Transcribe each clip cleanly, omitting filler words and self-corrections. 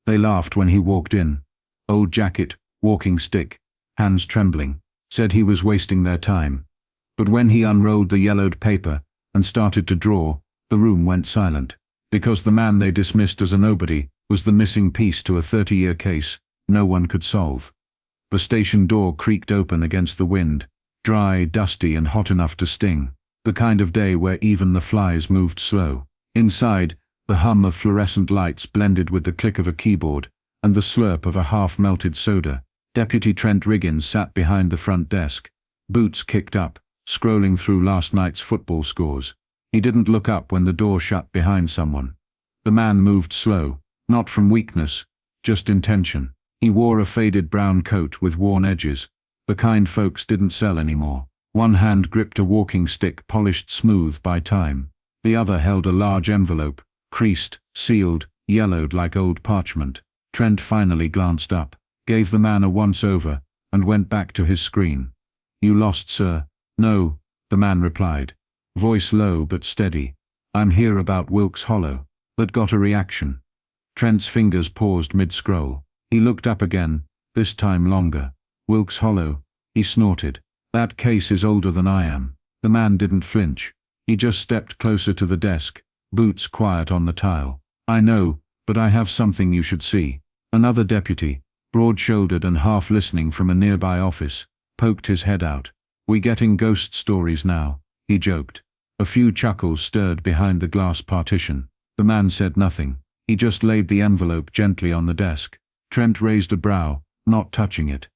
They laughed when he walked in. Old jacket, walking stick, hands trembling, said he was wasting their time. But when he unrolled the yellowed paper and started to draw, the room went silent, because the man they dismissed as a nobody was the missing piece to a 30-year case no one could solve. The station door creaked open against the wind, dry, dusty and hot enough to sting, the kind of day where even the flies moved slow. Inside, the hum of fluorescent lights blended with the click of a keyboard and the slurp of a half-melted soda. Deputy Trent Riggins sat behind the front desk, boots kicked up, scrolling through last night's football scores. He didn't look up when the door shut behind someone. The man moved slow, not from weakness, just intention. He wore a faded brown coat with worn edges, the kind folks didn't sell anymore. One hand gripped a walking stick polished smooth by time. The other held a large envelope, creased, sealed, yellowed like old parchment. Trent finally glanced up, gave the man a once-over, and went back to his screen. "You lost, sir." "No," the man replied, voice low but steady. "I'm here about Wilkes Hollow." That got a reaction. Trent's fingers paused mid-scroll. He looked up again, this time longer. "Wilkes Hollow," he snorted. "That case is older than I am." The man didn't flinch. He just stepped closer to the desk, boots quiet on the tile. "I know, but I have something you should see." Another deputy, broad-shouldered and half-listening from a nearby office, poked his head out. "We getting ghost stories now," he joked. A few chuckles stirred behind the glass partition. The man said nothing. He just laid the envelope gently on the desk. Trent raised a brow, not touching it.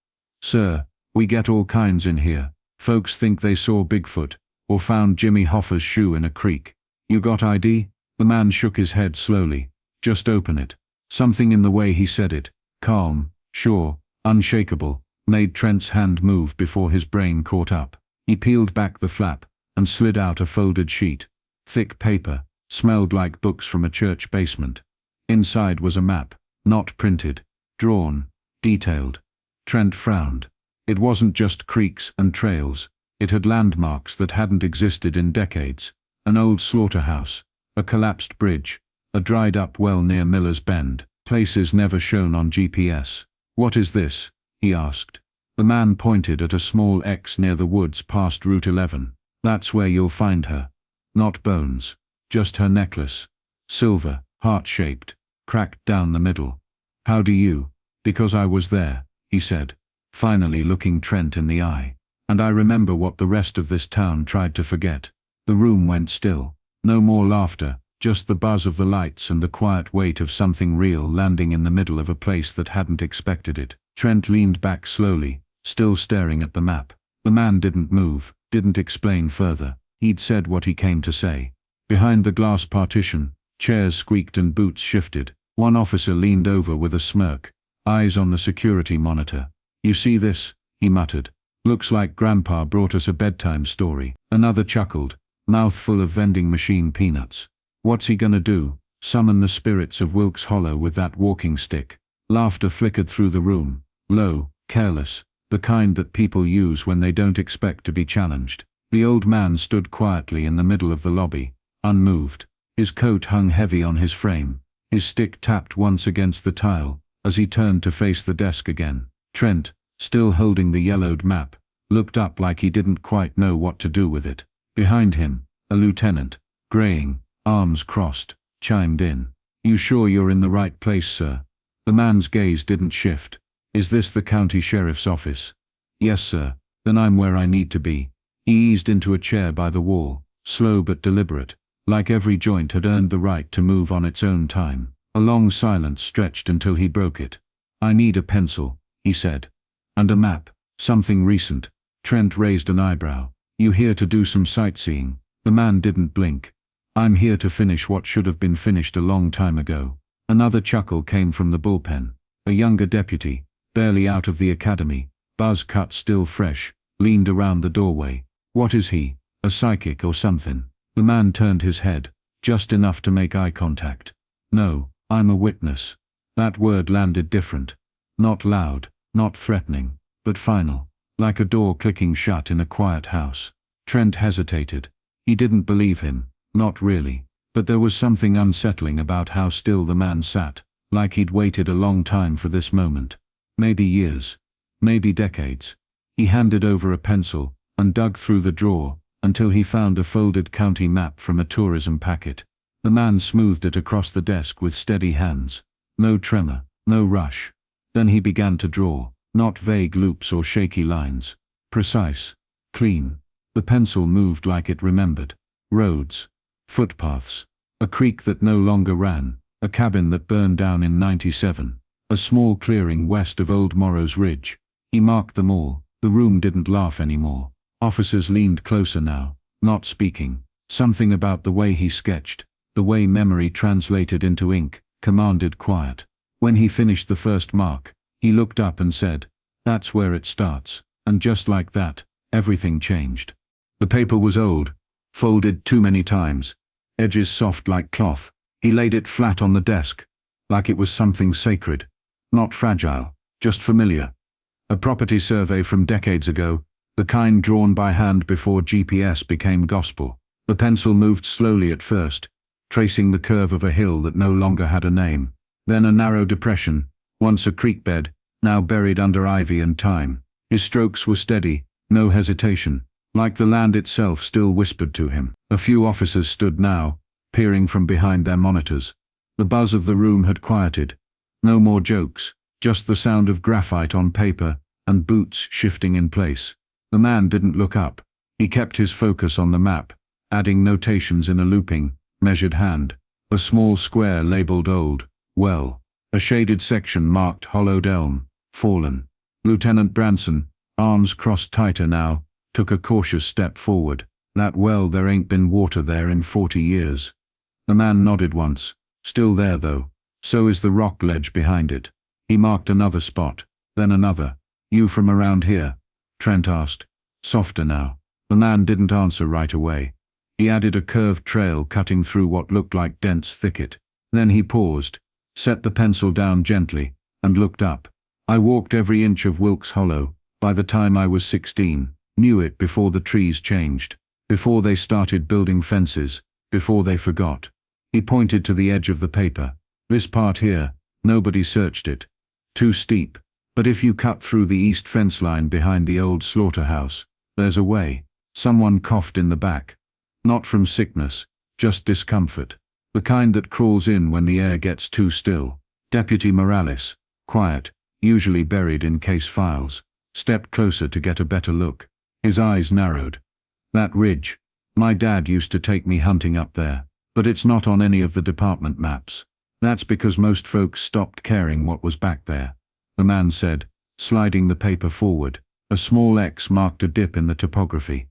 "Sir, we get all kinds in here. Folks think they saw Bigfoot, or found Jimmy Hoffa's shoe in a creek. You got ID?" The man shook his head slowly. "Just open it." Something in the way he said it, calm, sure, unshakable, made Trent's hand move before his brain caught up. He peeled back the flap and slid out a folded sheet. Thick paper, smelled like books from a church basement. Inside was a map, not printed, drawn, detailed. Trent frowned. It wasn't just creeks and trails. It had landmarks that hadn't existed in decades. An old slaughterhouse, a collapsed bridge, a dried-up well near Miller's Bend, places never shown on GPS. "What is this?" he asked. The man pointed at a small X near the woods past Route 11. "That's where you'll find her. Not bones, just her necklace. Silver, heart-shaped, cracked down the middle." "How do you?" "Because I was there," he said, finally looking Trent in the eye. "And I remember what the rest of this town tried to forget." The room went still. No more laughter, just the buzz of the lights and the quiet weight of something real landing in the middle of a place that hadn't expected it. Trent leaned back slowly, still staring at the map. The man didn't move, didn't explain further. He'd said what he came to say. Behind the glass partition, chairs squeaked and boots shifted. One officer leaned over with a smirk, eyes on the security monitor. "You see this?" he muttered. "Looks like Grandpa brought us a bedtime story." Another chuckled, mouth full of vending machine peanuts. "What's he gonna do? Summon the spirits of Wilkes Hollow with that walking stick?" Laughter flickered through the room, low, careless, the kind that people use when they don't expect to be challenged. The old man stood quietly in the middle of the lobby, unmoved. His coat hung heavy on his frame. His stick tapped once against the tile, as he turned to face the desk again. Trent, still holding the yellowed map, looked up like he didn't quite know what to do with it. Behind him, a lieutenant, graying, arms crossed, chimed in. "You sure you're in the right place, sir?" The man's gaze didn't shift. "Is this the county sheriff's office?" "Yes, sir." "Then I'm where I need to be." He eased into a chair by the wall, slow but deliberate, like every joint had earned the right to move on its own time. A long silence stretched until he broke it. "I need a pencil," he said. "And a map, something recent." Trent raised an eyebrow. "You here to do some sightseeing?" The man didn't blink. "I'm here to finish what should have been finished a long time ago." Another chuckle came from the bullpen. A younger deputy, barely out of the academy, buzz cut still fresh, leaned around the doorway. "What is he, a psychic or something?" The man turned his head, just enough to make eye contact. "No, I'm a witness." That word landed different. Not loud, not threatening, but final, like a door clicking shut in a quiet house. Trent hesitated. He didn't believe him, not really, but there was something unsettling about how still the man sat, like he'd waited a long time for this moment. Maybe years. Maybe decades. He handed over a pencil and dug through the drawer until he found a folded county map from a tourism packet. The man smoothed it across the desk with steady hands. No tremor, no rush. Then he began to draw, not vague loops or shaky lines. Precise. Clean. The pencil moved like it remembered. Roads. Footpaths. A creek that no longer ran. A cabin that burned down in '97. A small clearing west of Old Morrow's Ridge. He marked them all. The room didn't laugh anymore. Officers leaned closer now, not speaking. Something about the way he sketched, the way memory translated into ink, commanded quiet. When he finished the first mark, he looked up and said, "That's where it starts." And just like that, everything changed. The paper was old, folded too many times, edges soft like cloth. He laid it flat on the desk, like it was something sacred. Not fragile, just familiar. A property survey from decades ago, the kind drawn by hand before GPS became gospel. The pencil moved slowly at first, tracing the curve of a hill that no longer had a name. Then a narrow depression, once a creek bed, now buried under ivy and thyme. His strokes were steady, no hesitation, like the land itself still whispered to him. A few officers stood now, peering from behind their monitors. The buzz of the room had quieted. No more jokes, just the sound of graphite on paper and boots shifting in place. The man didn't look up. He kept his focus on the map, adding notations in a looping, measured hand. A small square labeled old, well. A shaded section marked hollowed elm, fallen. Lieutenant Branson, arms crossed tighter now, took a cautious step forward. That well, there ain't been water there in 40 years. The man nodded once. Still there though. So is the rock ledge behind it. He marked another spot, then another. "You from around here?" Trent asked. Softer now. The man didn't answer right away. He added a curved trail cutting through what looked like dense thicket. Then he paused, set the pencil down gently, and looked up. "I walked every inch of Wilkes Hollow, by the time I was 16, knew it before the trees changed, before they started building fences, before they forgot." He pointed to the edge of the paper. "This part here, nobody searched it. Too steep. But if you cut through the east fence line behind the old slaughterhouse, there's a way." Someone coughed in the back. Not from sickness, just discomfort. The kind that crawls in when the air gets too still. Deputy Morales, quiet, usually buried in case files, stepped closer to get a better look. His eyes narrowed. "That ridge. My dad used to take me hunting up there, but it's not on any of the department maps. That's because most folks stopped caring what was back there," the man said, sliding the paper forward. A small X marked a dip in the topography.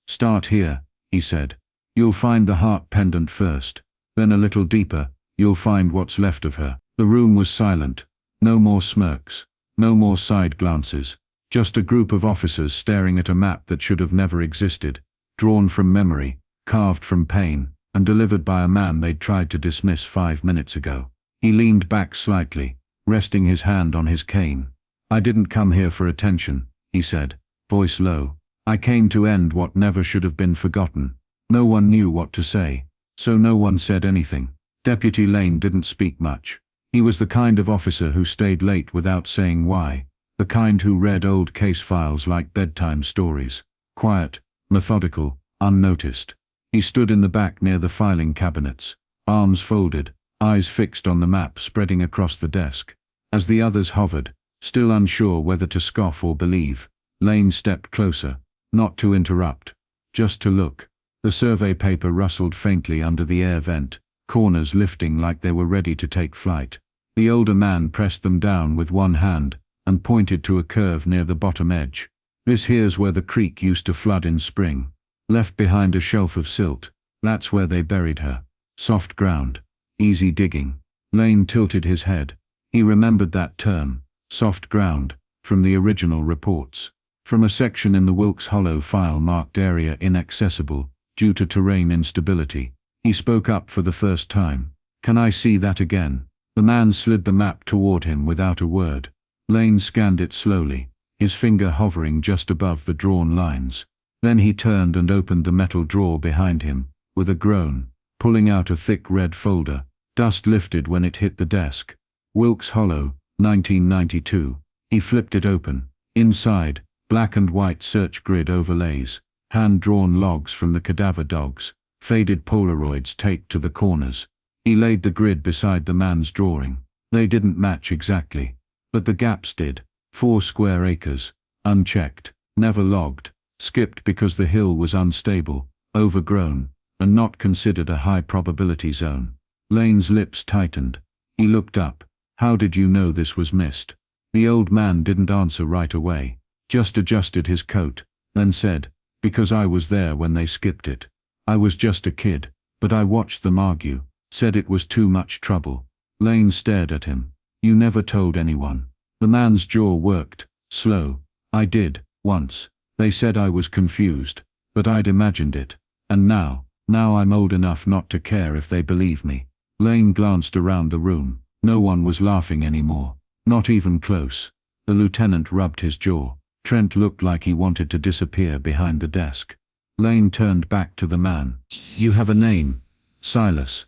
"Start here," he said. "You'll find the heart pendant first. Then a little deeper, you'll find what's left of her." The room was silent. No more smirks. No more side glances. Just a group of officers staring at a map that should have never existed. Drawn from memory, carved from pain, and delivered by a man they'd tried to dismiss 5 minutes ago. He leaned back slightly, resting his hand on his cane. "I didn't come here for attention," he said, voice low. "I came to end what never should have been forgotten." No one knew what to say, so no one said anything. Deputy Lane didn't speak much. He was the kind of officer who stayed late without saying why, the kind who read old case files like bedtime stories. Quiet, methodical, unnoticed. He stood in the back near the filing cabinets, arms folded, eyes fixed on the map spreading across the desk. As the others hovered, still unsure whether to scoff or believe, Lane stepped closer, not to interrupt, just to look. The survey paper rustled faintly under the air vent, corners lifting like they were ready to take flight. The older man pressed them down with one hand and pointed to a curve near the bottom edge. "This here's where the creek used to flood in spring. Left behind a shelf of silt. That's where they buried her. Soft ground. Easy digging." Lane tilted his head. He remembered that term, soft ground, from the original reports. From a section in the Wilkes Hollow file marked area inaccessible, due to terrain instability. He spoke up for the first time. "Can I see that again?" The man slid the map toward him without a word. Lane scanned it slowly, his finger hovering just above the drawn lines. Then he turned and opened the metal drawer behind him, with a groan, pulling out a thick red folder. Dust lifted when it hit the desk. Wilkes Hollow, 1992. He flipped it open. Inside, black and white search grid overlays, hand-drawn logs from the cadaver dogs, faded Polaroids taped to the corners. He laid the grid beside the man's drawing. They didn't match exactly, but the gaps did. 4 square acres, unchecked, never logged, skipped because the hill was unstable, overgrown, and not considered a high-probability zone. Lane's lips tightened. He looked up. How did you know this was missed? The old man didn't answer right away, just adjusted his coat, then said, because I was there when they skipped it. I was just a kid, but I watched them argue, said it was too much trouble. Lane stared at him. You never told anyone. The man's jaw worked, slow. I did, once. They said I was confused, but I'd imagined it. And now I'm old enough not to care if they believe me. Lane glanced around the room. No one was laughing anymore. Not even close. The lieutenant rubbed his jaw. Trent looked like he wanted to disappear behind the desk. Lane turned back to the man. You have a name. Silas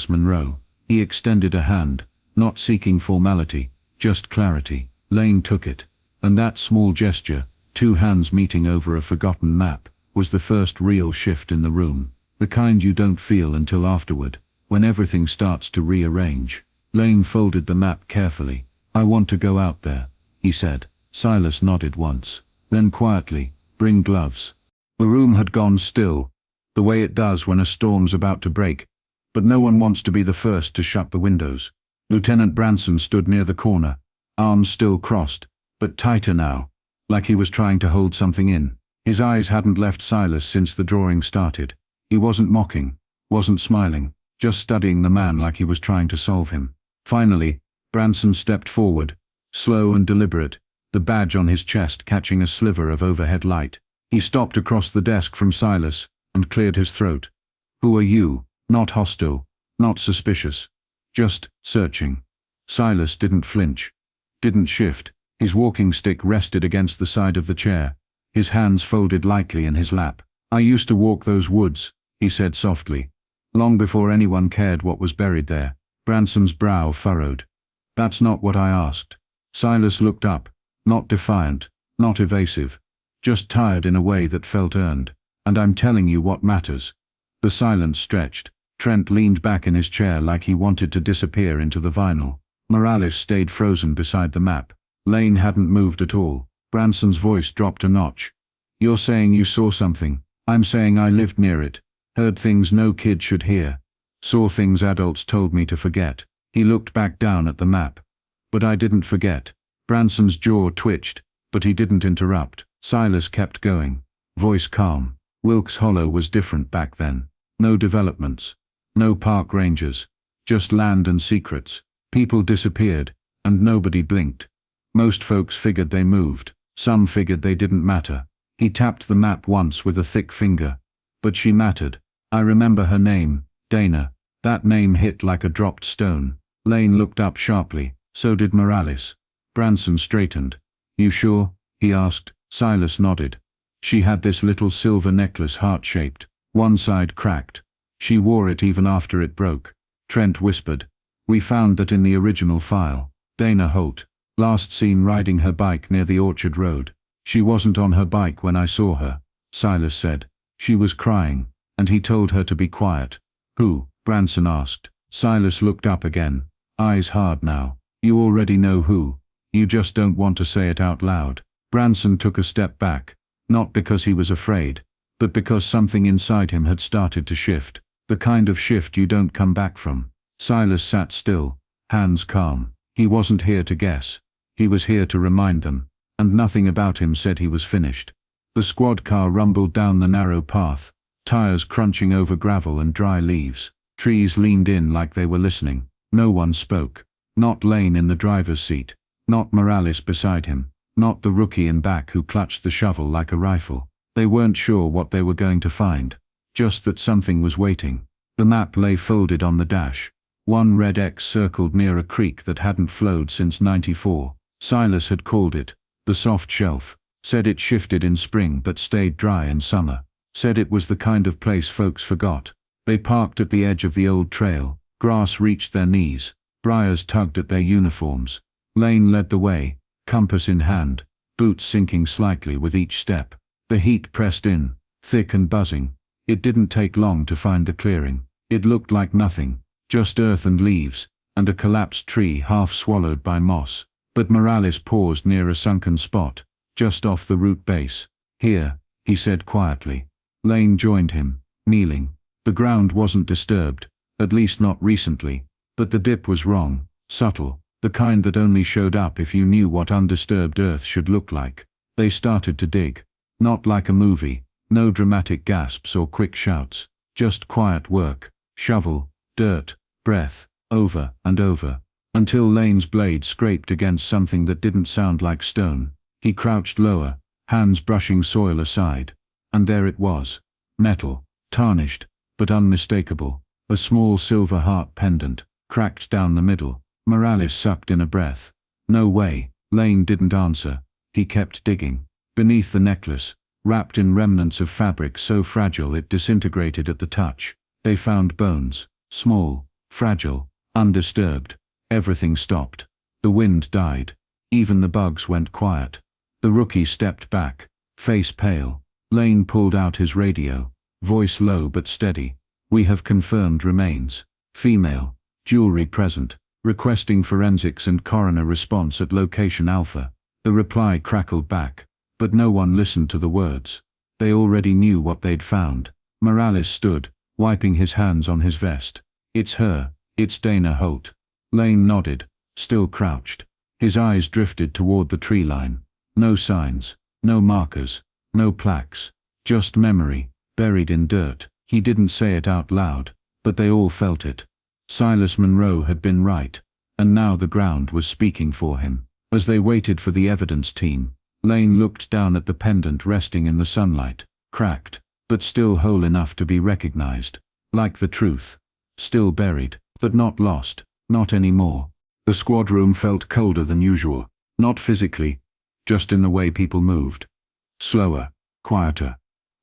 Monroe. He extended a hand, not seeking formality, just clarity. Lane took it. And that small gesture, 2 hands meeting over a forgotten map, was the first real shift in the room. The kind you don't feel until afterward, when everything starts to rearrange. Lane folded the map carefully. I want to go out there, he said. Silas nodded once. Then quietly, bring gloves. The room had gone still, the way it does when a storm's about to break, but no one wants to be the first to shut the windows. Lieutenant Branson stood near the corner, arms still crossed, but tighter now, like he was trying to hold something in. His eyes hadn't left Silas since the drawing started. He wasn't mocking, wasn't smiling, just studying the man like he was trying to solve him. Finally, Branson stepped forward, slow and deliberate, the badge on his chest catching a sliver of overhead light. He stopped across the desk from Silas and cleared his throat. Who are you? Not hostile, not suspicious, just searching. Silas didn't flinch, didn't shift. His walking stick rested against the side of the chair, his hands folded lightly in his lap. I used to walk those woods, he said softly, long before anyone cared what was buried there. Branson's brow furrowed. That's not what I asked. Silas looked up, not defiant, not evasive, just tired in a way that felt earned. And I'm telling you what matters. The silence stretched. Trent leaned back in his chair like he wanted to disappear into the vinyl. Morales stayed frozen beside the map. Lane hadn't moved at all. Branson's voice dropped a notch. You're saying you saw something. I'm saying I lived near it, heard things no kid should hear, saw things adults told me to forget. He looked back down at the map. But I didn't forget. Branson's jaw twitched, but he didn't interrupt. Silas kept going, voice calm. Wilkes Hollow was different back then. No developments, no park rangers, just land and secrets. People disappeared, and nobody blinked. Most folks figured they moved. Some figured they didn't matter. He tapped the map once with a thick finger. But she mattered. I remember her name, Dana. That name hit like a dropped stone. Lane looked up sharply. So did Morales. Branson straightened. You sure? He asked. Silas nodded. She had this little silver necklace heart-shaped. One side cracked. She wore it even after it broke. Trent whispered. We found that in the original file. Dana Holt. Last seen riding her bike near the Orchard Road. She wasn't on her bike when I saw her, Silas said. She was crying, and he told her to be quiet. Who? Branson asked. Silas looked up again, eyes hard now. You already know who. You just don't want to say it out loud. Branson took a step back, not because he was afraid, but because something inside him had started to shift. The kind of shift you don't come back from. Silas sat still, hands calm. He wasn't here to guess. He was here to remind them, and nothing about him said he was finished. The squad car rumbled down the narrow path, tires crunching over gravel and dry leaves. Trees leaned in like they were listening. No one spoke. Not Lane in the driver's seat. Not Morales beside him. Not the rookie in back who clutched the shovel like a rifle. They weren't sure what they were going to find. Just that something was waiting. The map lay folded on the dash. One red X circled near a creek that hadn't flowed since '94. Silas had called it the soft shelf. Said it shifted in spring but stayed dry in summer. Said it was the kind of place folks forgot. They parked at the edge of the old trail. Grass reached their knees. Briars tugged at their uniforms. Lane led the way, compass in hand, boots sinking slightly with each step. The heat pressed in, thick and buzzing. It didn't take long to find the clearing. It looked like nothing, just earth and leaves, and a collapsed tree half swallowed by moss. But Morales paused near a sunken spot, just off the root base. "Here," he said quietly. Lane joined him, kneeling. The ground wasn't disturbed, at least not recently, but the dip was wrong, subtle, the kind that only showed up if you knew what undisturbed earth should look like. They started to dig. Not like a movie, no dramatic gasps or quick shouts, just quiet work, shovel, dirt, breath, over and over, until Lane's blade scraped against something that didn't sound like stone. He crouched lower, hands brushing soil aside, and there it was, metal, tarnished, but unmistakable, a small silver heart pendant, cracked down the middle. Morales sucked in a breath. "No way." Lane didn't answer. He kept digging. Beneath the necklace, wrapped in remnants of fabric so fragile it disintegrated at the touch, they found bones, small, fragile, undisturbed. Everything stopped. The wind died. Even the bugs went quiet. The rookie stepped back, face pale. Lane pulled out his radio, voice low but steady. "We have confirmed remains. Female, jewelry present, requesting forensics and coroner response at location Alpha." The reply crackled back, but no one listened to the words. They already knew what they'd found. Morales stood, wiping his hands on his vest. "It's her, it's Dana Holt." Lane nodded, still crouched. His eyes drifted toward the tree line. No signs, no markers, no plaques, just memory, buried in dirt. He didn't say it out loud, but they all felt it. Silas Monroe had been right, and now the ground was speaking for him. As they waited for the evidence team, Lane looked down at the pendant resting in the sunlight, cracked, but still whole enough to be recognized. Like the truth. Still buried, but not lost, not anymore. The squad room felt colder than usual, not physically, just in the way people moved. Slower, quieter.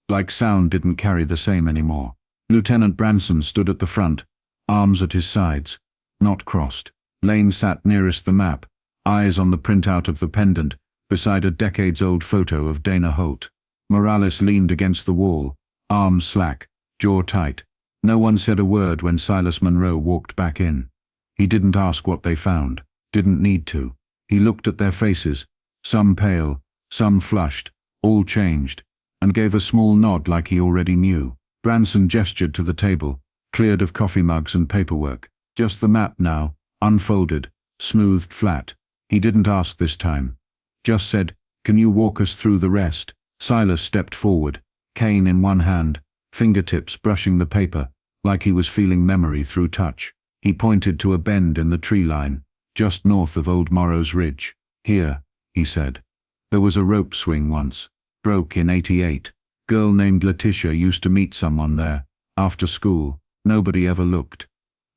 Like sound didn't carry the same anymore. Lieutenant Branson stood at the front, arms at his sides, not crossed. Lane sat nearest the map, eyes on the printout of the pendant, beside a decades-old photo of Dana Holt. Morales leaned against the wall, arms slack, jaw tight. No one said a word when Silas Monroe walked back in. He didn't ask what they found, didn't need to. He looked at their faces, some pale, some flushed, all changed, and gave a small nod like he already knew. Branson gestured to the table, cleared of coffee mugs and paperwork. Just the map now, unfolded, smoothed flat. He didn't ask this time. Just said, "Can you walk us through the rest?" Silas stepped forward, cane in one hand, fingertips brushing the paper, like he was feeling memory through touch. He pointed to a bend in the tree line, just north of Old Morrow's Ridge. "Here," he said. "There was a rope swing once. Broke in '88. Girl named Letitia used to meet someone there. After school, nobody ever looked."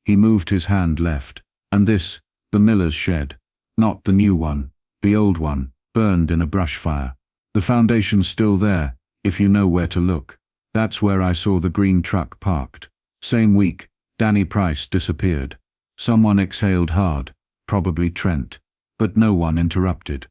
He moved his hand left. "And this, the miller's shed. Not the new one, the old one, burned in a brush fire. The foundation's still there, if you know where to look. That's where I saw the green truck parked. Same week, Danny Price disappeared. Someone exhaled hard, probably Trent. But no one interrupted."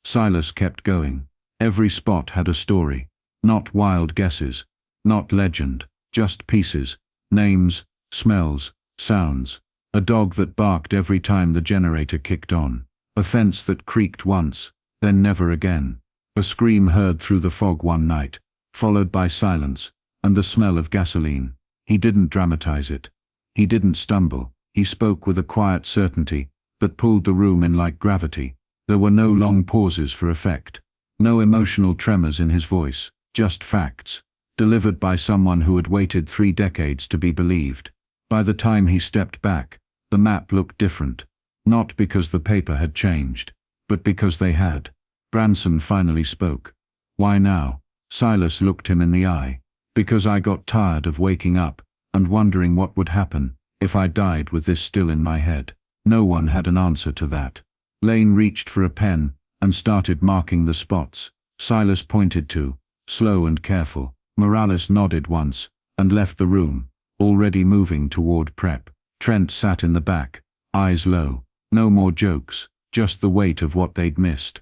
Silas kept going. Every spot had a story. Not wild guesses, not legend, just pieces, names, smells, sounds. A dog that barked every time the generator kicked on. A fence that creaked once, then never again. A scream heard through the fog one night, followed by silence, and the smell of gasoline. He didn't dramatize it. He didn't stumble. He spoke with a quiet certainty that pulled the room in like gravity. There were no long pauses for effect. No emotional tremors in his voice, just facts, delivered by someone who had waited 3 decades to be believed. By the time he stepped back, the map looked different. Not because the paper had changed, but because they had. Branson finally spoke. "Why now?" Silas looked him in the eye. "Because I got tired of waking up and wondering what would happen if I died with this still in my head." No one had an answer to that. Lane reached for a pen and started marking the spots. Silas pointed to, slow and careful. Morales nodded once and left the room, already moving toward prep. Trent sat in the back, eyes low. No more jokes, just the weight of what they'd missed.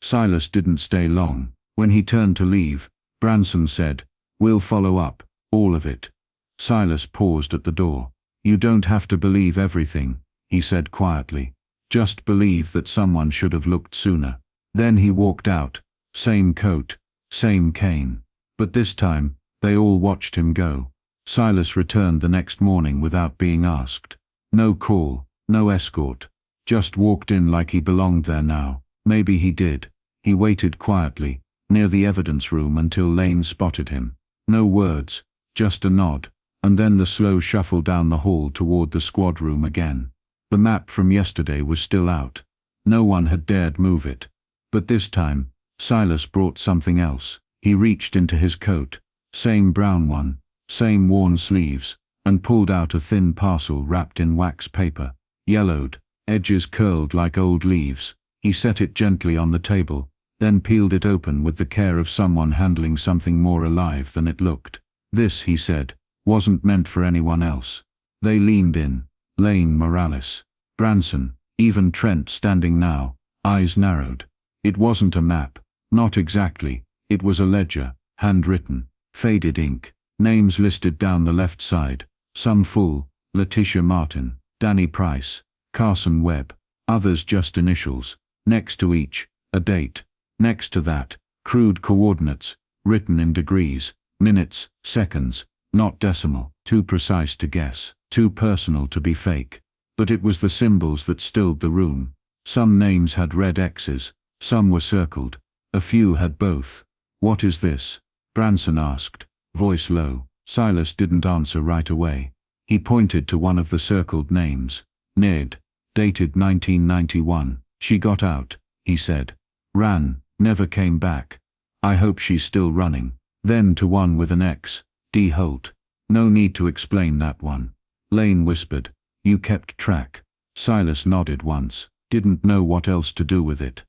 Silas didn't stay long. When he turned to leave, Branson said, "We'll follow up, all of it." Silas paused at the door. "You don't have to believe everything," he said quietly. "Just believe that someone should have looked sooner." Then he walked out. Same coat, same cane. But this time, they all watched him go. Silas returned the next morning without being asked. No call, no escort. Just walked in like he belonged there now. Maybe he did. He waited quietly, near the evidence room until Lane spotted him. No words, just a nod, and then the slow shuffle down the hall toward the squad room again. The map from yesterday was still out. No one had dared move it. But this time, Silas brought something else. He reached into his coat, same brown one, same worn sleeves, and pulled out a thin parcel wrapped in wax paper, yellowed, edges curled like old leaves. He set it gently on the table, then peeled it open with the care of someone handling something more alive than it looked. "This," he said, "wasn't meant for anyone else." They leaned in. Lane, Morales, Branson, even Trent standing now, eyes narrowed. It wasn't a map. Not exactly. It was a ledger, handwritten, faded ink, names listed down the left side, some full: Letitia Martin, Danny Price, Carson Webb, others just initials. Next to each, a date. Next to that, crude coordinates, written in degrees, minutes, seconds, not decimal, too precise to guess, too personal to be fake. But it was the symbols that stilled the room. Some names had red X's, some were circled, a few had both. "What is this?" Branson asked, voice low. Silas didn't answer right away. He pointed to one of the circled names. "Ned, dated 1991. She got out," he said. "Ran, never came back. I hope she's still running." Then to one with an X, D. Holt. "No need to explain that one." Lane whispered, "You kept track." Silas nodded once, didn't know what else to do with it.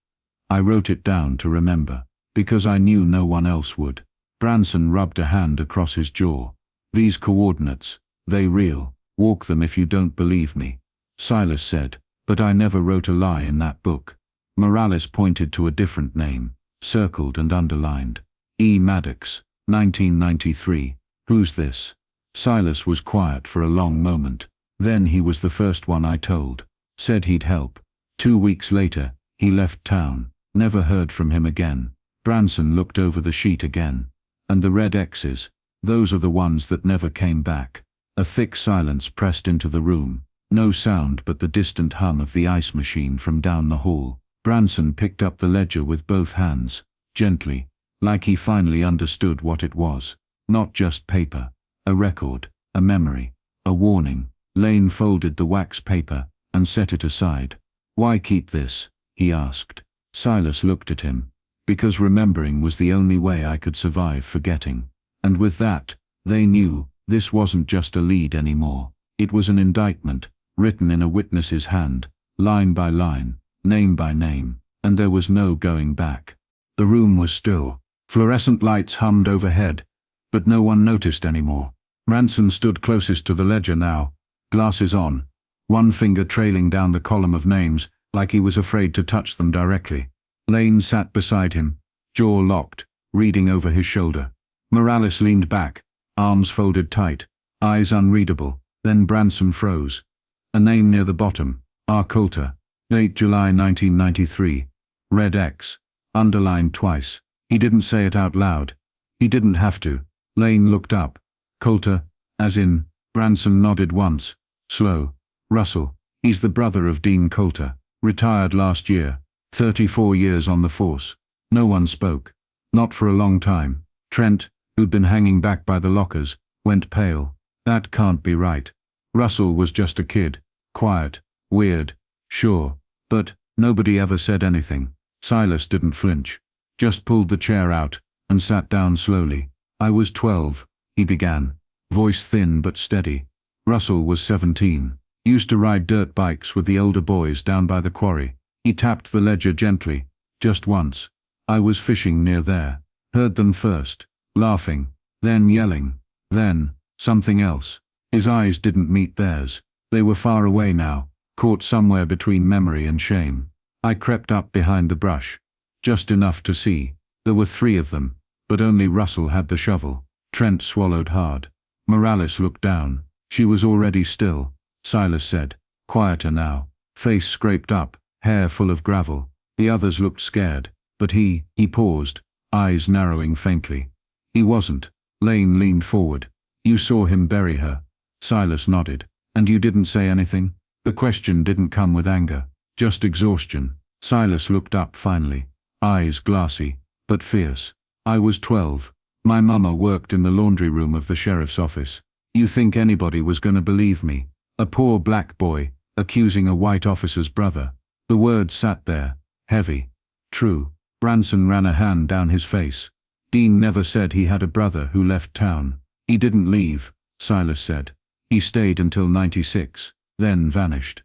"I wrote it down to remember, because I knew no one else would." Branson rubbed a hand across his jaw. "These coordinates, they real. Walk them if you don't believe me." Silas said, "But I never wrote a lie in that book." Morales pointed to a different name, circled and underlined. "E. Maddox, 1993. Who's this?" Silas was quiet for a long moment. "Then he was the first one I told. Said he'd help. 2 weeks later, he left town. Never heard from him again." Branson looked over the sheet again. "And the red X's, those are the ones that never came back." A thick silence pressed into the room. No sound but the distant hum of the ice machine from down the hall. Branson picked up the ledger with both hands, gently, like he finally understood what it was. Not just paper. A record, a memory, a warning. Lane folded the wax paper and set it aside. "Why keep this?" he asked. Silas looked at him. "Because remembering was the only way I could survive forgetting." And with that, they knew this wasn't just a lead anymore. It was an indictment, written in a witness's hand, line by line, name by name, and there was no going back. The room was still. Fluorescent lights hummed overhead, but no one noticed anymore. Branson stood closest to the ledger now, glasses on, one finger trailing down the column of names, like he was afraid to touch them directly. Lane sat beside him, jaw locked, reading over his shoulder. Morales leaned back, arms folded tight, eyes unreadable. Then Branson froze. A name near the bottom, R. Coulter, date July 1993, red X, underlined twice. He didn't say it out loud. He didn't have to. Lane looked up. "Coulter, as in?" Branson nodded once, slow. "Russell, he's the brother of Dean Coulter, retired last year, 34 years on the force." No one spoke. Not for a long time. Trent, who'd been hanging back by the lockers, went pale. That can't be right. Russell was just a kid. Quiet. Weird. Sure. But nobody ever said anything. Silas didn't flinch. Just pulled the chair out and sat down slowly. "I was 12, he began, voice thin but steady. "Russell was 17. Used to ride dirt bikes with the older boys down by the quarry." He tapped the ledger gently. "Just once. I was fishing near there. Heard them first. Laughing. Then yelling. Then something else." His eyes didn't meet theirs. They were far away now, caught somewhere between memory and shame. I crept up behind the brush, just enough to see. There were 3 of them, but only Russell had the shovel. Trent swallowed hard. Morales looked down. She was already still. Silas said, "Quieter now." Face scraped up, hair full of gravel. The others looked scared, but he paused, eyes narrowing faintly. He wasn't. Lane leaned forward. "You saw him bury her?" Silas nodded. "And you didn't say anything?" The question didn't come with anger, just exhaustion. Silas looked up finally, eyes glassy, but fierce. "I was 12. My mama worked in the laundry room of the sheriff's office. You think anybody was gonna believe me? A poor black boy, accusing a white officer's brother." The words sat there, heavy. "True." Branson ran a hand down his face. "Dean never said he had a brother who left town." "He didn't leave," Silas said. "He stayed until 96, then vanished.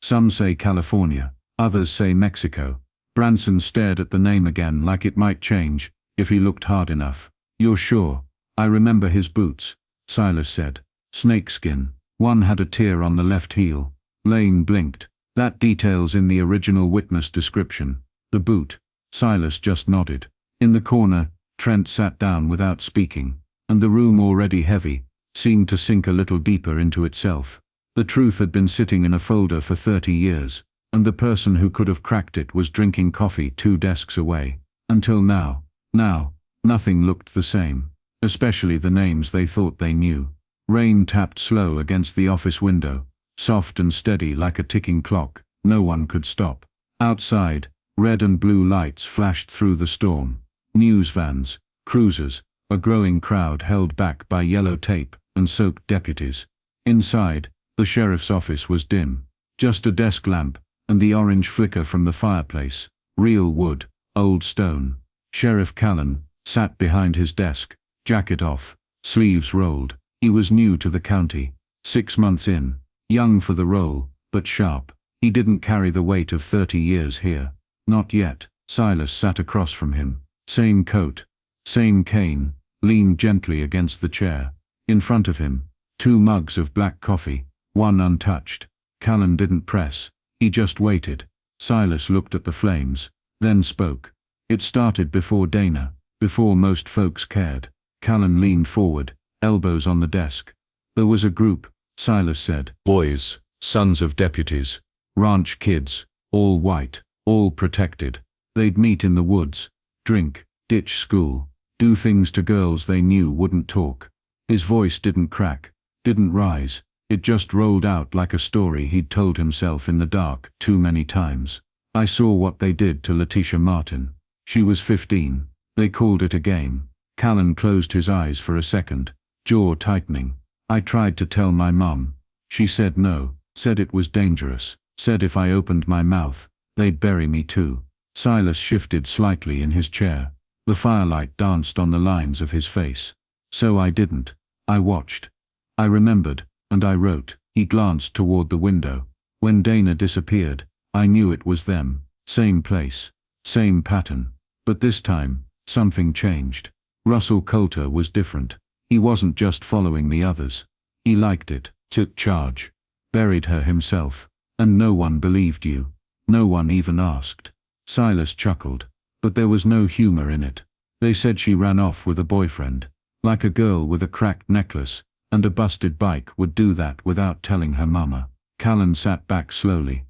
Some say California, others say Mexico." Branson stared at the name again like it might change, if he looked hard enough. "You're sure?" "I remember his boots," Silas said. "Snakeskin. One had a tear on the left heel." Lane blinked. "That detail's in the original witness description." "The boot?" Silas just nodded. In the corner, Trent sat down without speaking, and the room, already heavy, seemed to sink a little deeper into itself. The truth had been sitting in a folder for 30 years, and the person who could have cracked it was drinking coffee 2 desks away. Until now. Now, nothing looked the same, especially the names they thought they knew. Rain tapped slow against the office window, soft and steady like a ticking clock. No one could stop. Outside, red and blue lights flashed through the storm. News vans, cruisers, a growing crowd held back by yellow tape and soaked deputies. Inside, the sheriff's office was dim. Just a desk lamp, and the orange flicker from the fireplace. Real wood, old stone. Sheriff Callan sat behind his desk, jacket off, sleeves rolled. He was new to the county, 6 months in, young for the role, but sharp. He didn't carry the weight of 30 years here. Not yet. Silas sat across from him. Same coat, same cane, leaned gently against the chair. In front of him, 2 mugs of black coffee, one untouched. Callan didn't press. He just waited. Silas looked at the flames, then spoke. It started before Dana, before most folks cared. Callan leaned forward, elbows on the desk. "There was a group," Silas said. "Boys, sons of deputies, ranch kids, all white, all protected. They'd meet in the woods, drink, ditch school, do things to girls they knew wouldn't talk." His voice didn't crack, didn't rise. It just rolled out like a story he'd told himself in the dark too many times. "I saw what they did to Letitia Martin. She was 15. They called it a game." Callan closed his eyes for a second, jaw tightening. "I tried to tell my mum. She said no, said it was dangerous, said if I opened my mouth, they'd bury me too." Silas shifted slightly in his chair. The firelight danced on the lines of his face. "So I didn't. I watched. I remembered, and I wrote." He glanced toward the window. "When Dana disappeared, I knew it was them. Same place, same pattern. But this time, something changed. Russell Coulter was different. He wasn't just following the others. He liked it, took charge, buried her himself. And no one believed you. No one even asked." Silas chuckled, but there was no humor in it. "They said she ran off with a boyfriend. Like a girl with a cracked necklace and a busted bike would do that without telling her mama." Callan sat back slowly.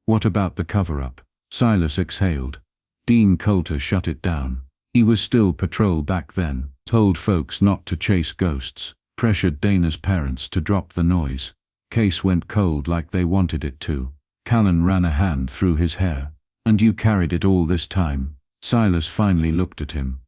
"What about the cover-up?" Silas exhaled. "Dean Coulter shut it down. He was still patrol back then, told folks not to chase ghosts, pressured Dana's parents to drop the noise. Case went cold like they wanted it to." Callan ran a hand through his hair. "And you carried it all this time?" Silas finally looked at him.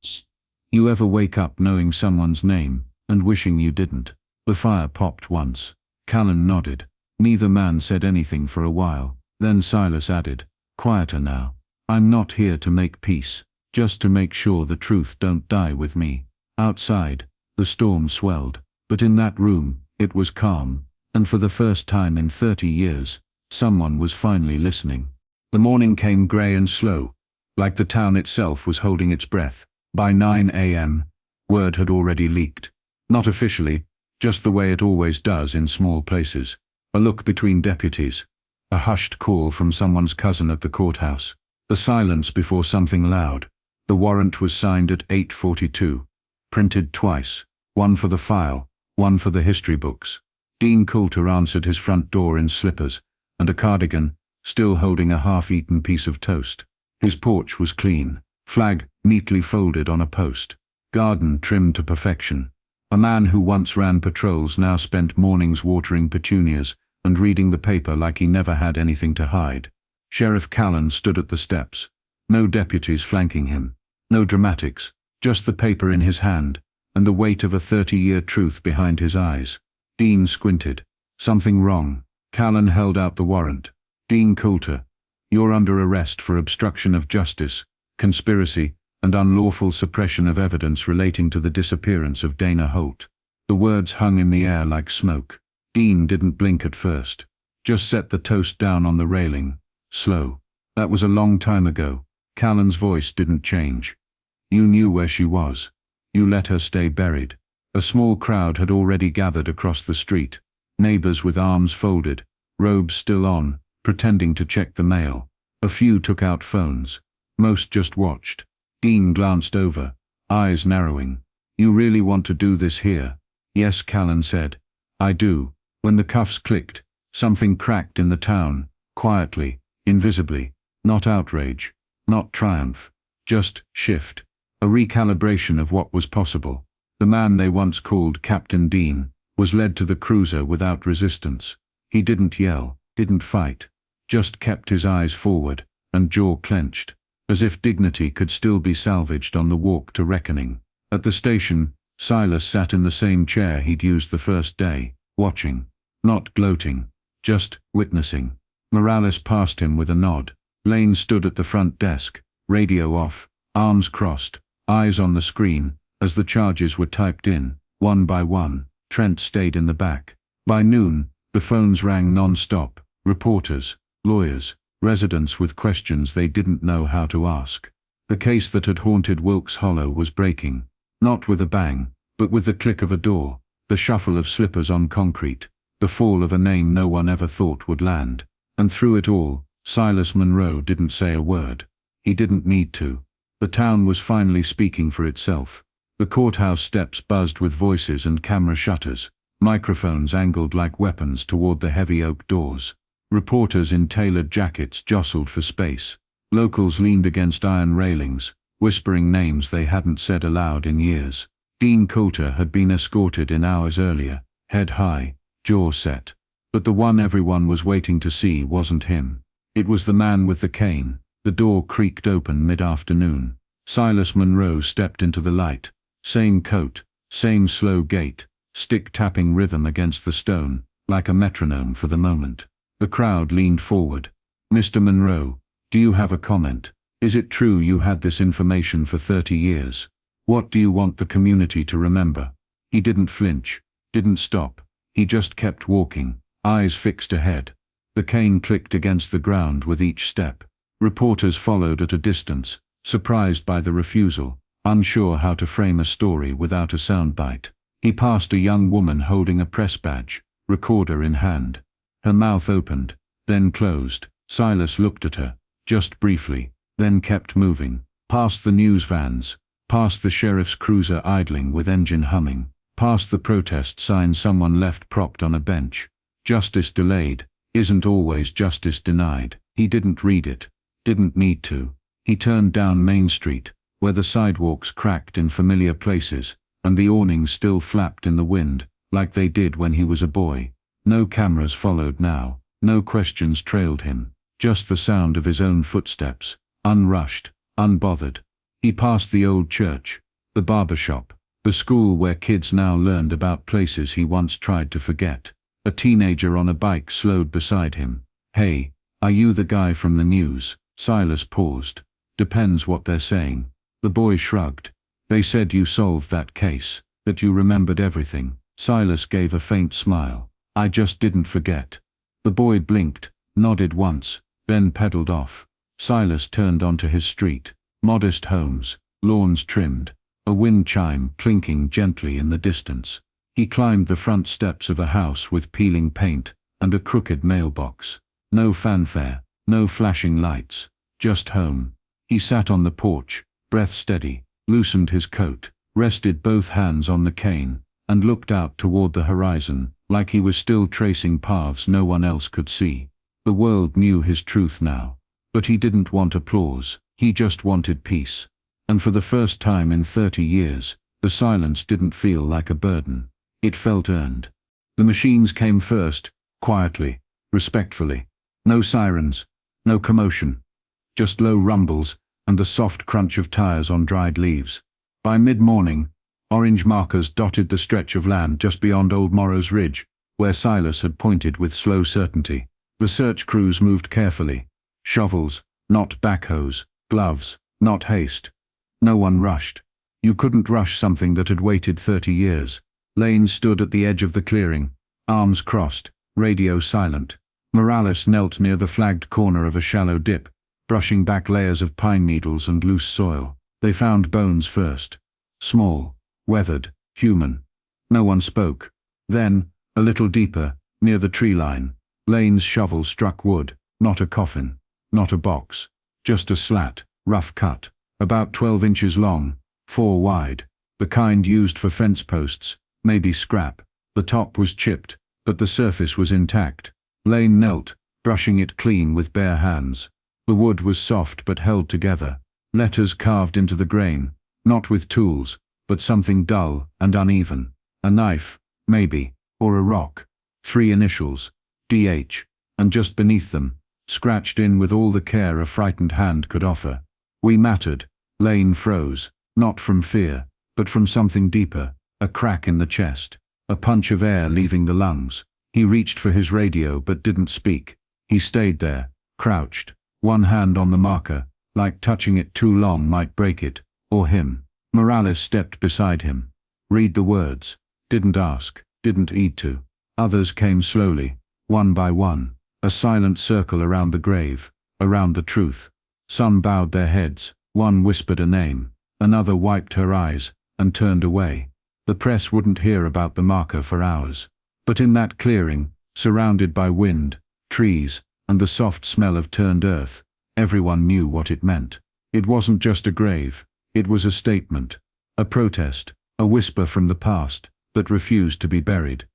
"You ever wake up knowing someone's name, and wishing you didn't?" The fire popped once. Callan nodded. Neither man said anything for a while. Then Silas added, "Quieter now. I'm not here to make peace, just to make sure the truth don't die with me." Outside, the storm swelled, but in that room, it was calm, and for the first time in 30 years, someone was finally listening. The morning came grey and slow, like the town itself was holding its breath. By 9 a.m., word had already leaked. Not officially, just the way it always does in small places. A look between deputies. A hushed call from someone's cousin at the courthouse. The silence before something loud. The warrant was signed at 8:42. Printed twice. One for the file, one for the history books. Dean Coulter answered his front door in slippers and a cardigan, still holding a half-eaten piece of toast. His porch was clean. Flag neatly folded on a post. Garden trimmed to perfection. A man who once ran patrols now spent mornings watering petunias and reading the paper like he never had anything to hide. Sheriff Callan stood at the steps. No deputies flanking him. No dramatics. Just the paper in his hand, and the weight of a 30-year truth behind his eyes. Dean squinted. Something wrong. Callan held out the warrant. Dean Coulter, you're under arrest for obstruction of justice, conspiracy, and unlawful suppression of evidence relating to the disappearance of Dana Holt. The words hung in the air like smoke. Dean didn't blink at first. Just set the toast down on the railing. Slow. That was a long time ago. Callan's voice didn't change. You knew where she was. You let her stay buried. A small crowd had already gathered across the street. Neighbors with arms folded, robes still on, pretending to check the mail. A few took out phones. Most just watched. Dean glanced over, eyes narrowing. You really want to do this here? Yes, Callan said. I do. When the cuffs clicked, something cracked in the town, quietly, invisibly. Not outrage, not triumph, just shift. A recalibration of what was possible. The man they once called Captain Dean was led to the cruiser without resistance. He didn't yell, didn't fight, just kept his eyes forward and jaw clenched, as if dignity could still be salvaged on the walk to reckoning. At the station, Silas sat in the same chair he'd used the first day, watching, not gloating, just witnessing. Morales passed him with a nod. Lane stood at the front desk, radio off, arms crossed, eyes on the screen, as the charges were typed in, one by one. Trent stayed in the back. By noon, the phones rang non-stop. Reporters, lawyers, residents with questions they didn't know how to ask. The case that had haunted Wilkes Hollow was breaking, not with a bang, but with the click of a door, the shuffle of slippers on concrete, the fall of a name no one ever thought would land. And through it all, Silas Monroe didn't say a word. He didn't need to. The town was finally speaking for itself. The courthouse steps buzzed with voices and camera shutters, microphones angled like weapons toward the heavy oak doors. Reporters in tailored jackets jostled for space. Locals leaned against iron railings, whispering names they hadn't said aloud in years. Dean Coulter had been escorted in hours earlier, head high, jaw set. But the one everyone was waiting to see wasn't him. It was the man with the cane. The door creaked open mid-afternoon. Silas Monroe stepped into the light. Same coat, same slow gait, stick-tapping rhythm against the stone, like a metronome for the moment. The crowd leaned forward. Mr. Monroe, do you have a comment? Is it true you had this information for 30 years? What do you want the community to remember? He didn't flinch, didn't stop. He just kept walking, eyes fixed ahead. The cane clicked against the ground with each step. Reporters followed at a distance, surprised by the refusal, unsure how to frame a story without a soundbite. He passed a young woman holding a press badge, recorder in hand. Her mouth opened, then closed. Silas looked at her, just briefly, then kept moving. Past the news vans, past the sheriff's cruiser idling with engine humming, past the protest sign someone left propped on a bench. Justice delayed isn't always justice denied. He didn't read it, didn't need to. He turned down Main Street, where the sidewalks cracked in familiar places, and the awnings still flapped in the wind, like they did when he was a boy. No cameras followed now, no questions trailed him, just the sound of his own footsteps, unrushed, unbothered. He passed the old church, the barber shop, the school where kids now learned about places he once tried to forget. A teenager on a bike slowed beside him. Hey, are you the guy from the news? Silas paused. Depends what they're saying. The boy shrugged. They said you solved that case, that you remembered everything. Silas gave a faint smile. I just didn't forget. The boy blinked, nodded once, then pedaled off. Silas turned onto his street. Modest homes, lawns trimmed, a wind chime clinking gently in the distance. He climbed the front steps of a house with peeling paint and a crooked mailbox. No fanfare, no flashing lights, just home. He sat on the porch, breath steady, loosened his coat, rested both hands on the cane, and looked out toward the horizon, like he was still tracing paths no one else could see. The world knew his truth now. But he didn't want applause, he just wanted peace. And for the first time in 30 years, the silence didn't feel like a burden. It felt earned. The machines came first, quietly, respectfully. No sirens, no commotion. Just low rumbles and the soft crunch of tires on dried leaves. By mid-morning, orange markers dotted the stretch of land just beyond Old Morrow's Ridge, where Silas had pointed with slow certainty. The search crews moved carefully. Shovels, not backhoes, gloves, not haste. No one rushed. You couldn't rush something that had waited 30 years. Lane stood at the edge of the clearing, arms crossed, radio silent. Morales knelt near the flagged corner of a shallow dip, brushing back layers of pine needles and loose soil. They found bones first. Small, weathered, human. No one spoke. Then, a little deeper, near the tree line, Lane's shovel struck wood, not a coffin. Not a box, just a slat, rough cut, about 12 inches long, 4 wide, the kind used for fence posts, maybe scrap. The top was chipped, but the surface was intact. Lane knelt, brushing it clean with bare hands. The wood was soft but held together, letters carved into the grain, not with tools, but something dull and uneven. A knife, maybe, or a rock. 3 initials, DH, and just beneath them, scratched in with all the care a frightened hand could offer. We mattered. Lane froze, not from fear, but from something deeper, a crack in the chest, a punch of air leaving the lungs. He reached for his radio but didn't speak. He stayed there, crouched, one hand on the marker, like touching it too long might break it, or him. Morales stepped beside him. Read the words. Didn't ask, didn't need to. Others came slowly, one by one. A silent circle around the grave, around the truth. Some bowed their heads, one whispered a name, another wiped her eyes, and turned away. The press wouldn't hear about the marker for hours. But in that clearing, surrounded by wind, trees, and the soft smell of turned earth, everyone knew what it meant. It wasn't just a grave, it was a statement, a protest, a whisper from the past, that refused to be buried.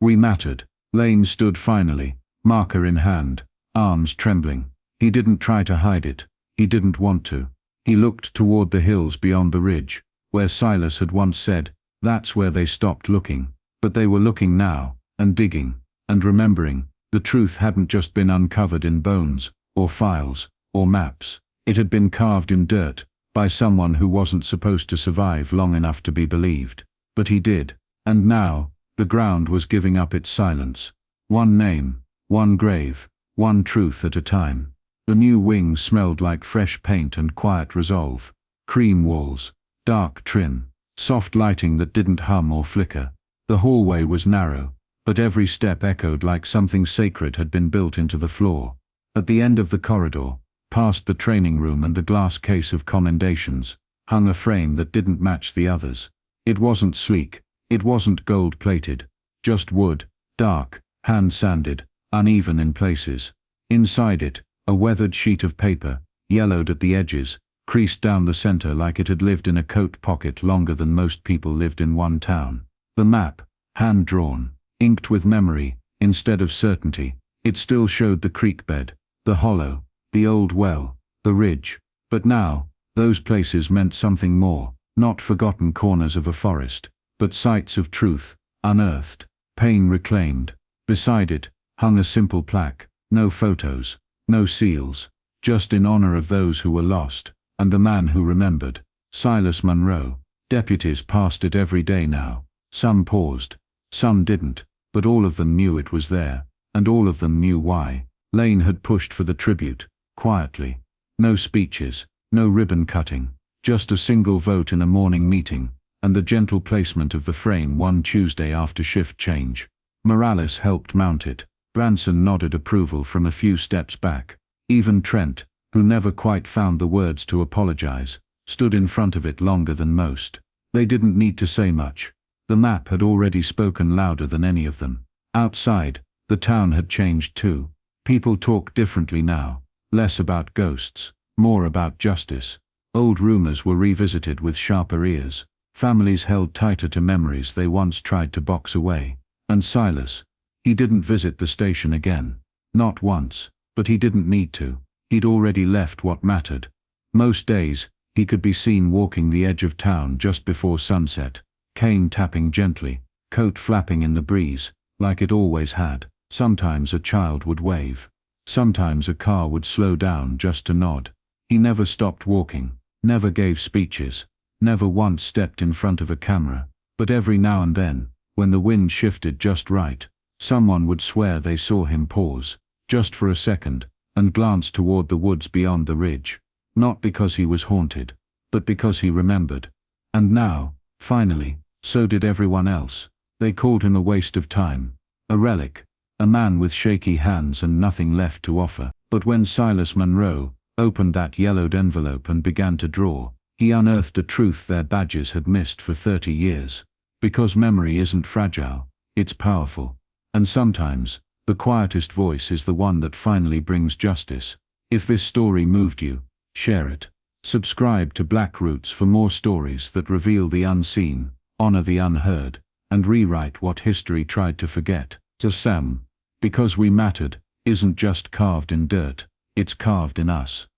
We mattered. Lane stood finally, marker in hand, arms trembling. He didn't try to hide it. He didn't want to. He looked toward the hills beyond the ridge, where Silas had once said, that's where they stopped looking. But they were looking now, and digging, and remembering. The truth hadn't just been uncovered in bones, or files, or maps. It had been carved in dirt, by someone who wasn't supposed to survive long enough to be believed. But he did. And now, the ground was giving up its silence. One name, one grave, one truth at a time. The new wing smelled like fresh paint and quiet resolve. Cream walls, dark trim, soft lighting that didn't hum or flicker. The hallway was narrow, but every step echoed like something sacred had been built into the floor. At the end of the corridor, past the training room and the glass case of commendations, hung a frame that didn't match the others. It wasn't sleek, it wasn't gold-plated, just wood, dark, hand-sanded, uneven in places. Inside it, a weathered sheet of paper, yellowed at the edges, creased down the center like it had lived in a coat pocket longer than most people lived in one town. The map, hand-drawn, inked with memory, instead of certainty. It still showed the creek bed, the hollow, the old well, the ridge. But now, those places meant something more, not forgotten corners of a forest, but sites of truth, unearthed, pain reclaimed. Beside it, hung a simple plaque, no photos, no seals, just in honor of those who were lost, and the man who remembered, Silas Monroe. Deputies passed it every day now. Some paused, some didn't, but all of them knew it was there, and all of them knew why. Lane had pushed for the tribute, quietly. No speeches, no ribbon cutting, just a single vote in a morning meeting, and the gentle placement of the frame one Tuesday after shift change. Morales helped mount it. Branson nodded approval from a few steps back. Even Trent, who never quite found the words to apologize, stood in front of it longer than most. They didn't need to say much. The map had already spoken louder than any of them. Outside, the town had changed too. People talk differently now, less about ghosts, more about justice. Old rumors were revisited with sharper ears. Families held tighter to memories they once tried to box away. And Silas, he didn't visit the station again. Not once, but he didn't need to. He'd already left what mattered. Most days, he could be seen walking the edge of town just before sunset, cane tapping gently, coat flapping in the breeze, like it always had. Sometimes a child would wave. Sometimes a car would slow down just to nod. He never stopped walking, never gave speeches, never once stepped in front of a camera. But every now and then, when the wind shifted just right, someone would swear they saw him pause, just for a second, and glance toward the woods beyond the ridge. Not because he was haunted, but because he remembered. And now, finally, so did everyone else. They called him a waste of time, a relic, a man with shaky hands and nothing left to offer. But when Silas Monroe opened that yellowed envelope and began to draw, he unearthed a truth their badges had missed for 30 years. Because memory isn't fragile, it's powerful. And sometimes, the quietest voice is the one that finally brings justice. If this story moved you, share it. Subscribe to Black Roots for more stories that reveal the unseen, honor the unheard, and rewrite what history tried to forget. To Sam, because we mattered, isn't just carved in dirt, it's carved in us.